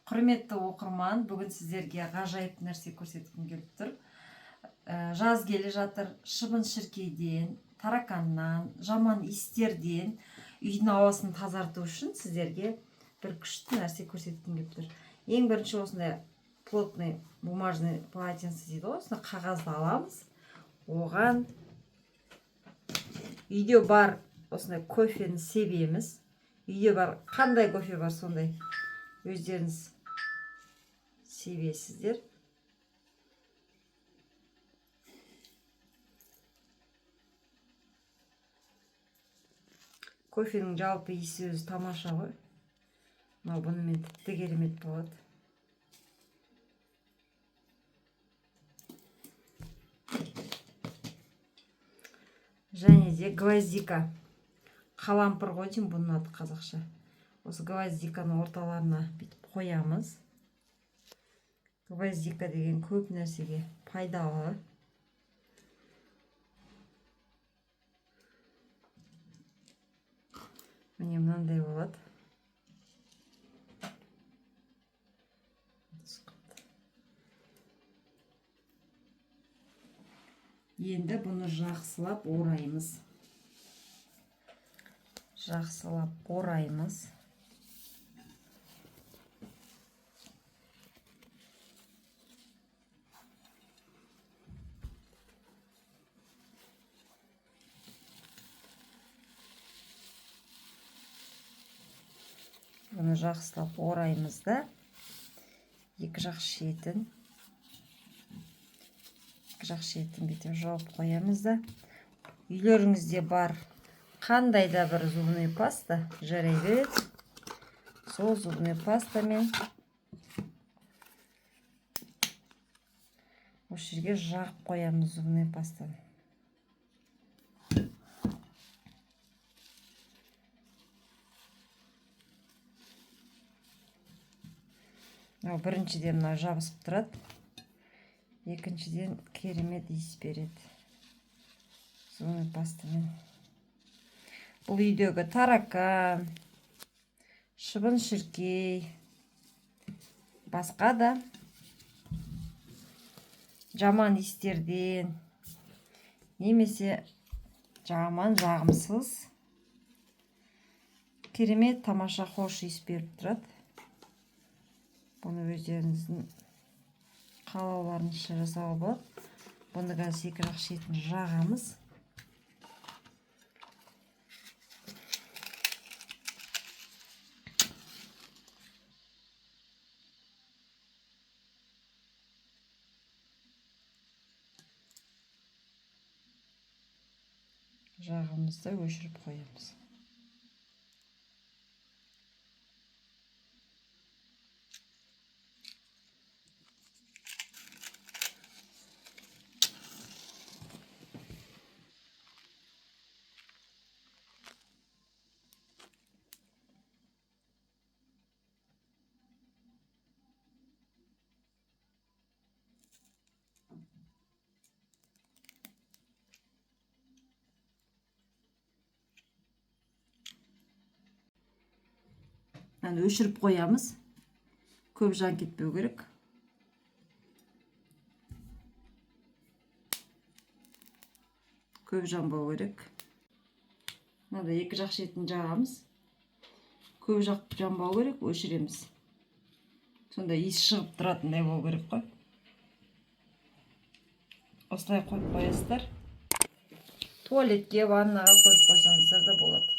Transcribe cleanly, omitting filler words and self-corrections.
Құрметті оқырман, бүгін сіздерге ғажайып нәрсе көрсеткім келіп тұр. Жаз келе жатыр, шыбын шіркейден, тараканнан, жаман иістерден үйдің ауасын тазарту үшін сіздерге бір күшті нәрсе көрсеткім келіп тұр. Ең бірінші осындай плотный бумажный полотенце дейді ғой, осындай қағазды аламыз. Оған үйде бар осындай кофені себеміз. Үйде бар, қандай кофе бар сондай өздеріңіз себесіздер. Кофенің жалпы иісі өзі тамаша ғой. Мынау бұнымен тіпті керемет болады. Және де гвоздика. Қалампыр ғой деймін бұның аты қазақша. Осы гвоздиканың орталарына бүйтіп қоямыз. Гвоздика деген көп нәрсеге пайдалы. Міне мынандай болады. Енді бұны жақсылап ораймыз. Бұны жақсылап ораймыз да екі жақ шетін бүйтіп жауып қоямыз да, үйлеріңізде бар қандай да бір зубный паста жарай береді. Сол зубный пастамен осы жерге жағып қоямыз зубный пастаны. Біріншіден мына жабысып тұрады. Екіншіден керемет иіс береді зубный пастамен. Бұл үйдегі таракан, шыбын шіркей, басқа да жаман иістерден немесе жаман жағымсыз керемет тамаша хош иіс беріп тұрады. Бұны өздеріңіздің қалауларыңызша жасауға болады. Бұны қазір екі жақ шетін жағамыз. Жағымызды өшіріп қоямыз. Өшіріп қоямыз. Көп жан кетпеу керек. Көп жанбау керек. Мынада екі жақ шетін жағамыз. Көп жақ жанбау керек, өшіреміз. Сонда иіс шығып тұратындай болу керек қой. Осылай қойып қоясыздар. Туалетке, ваннаға қойып қойсаңыздар да болады.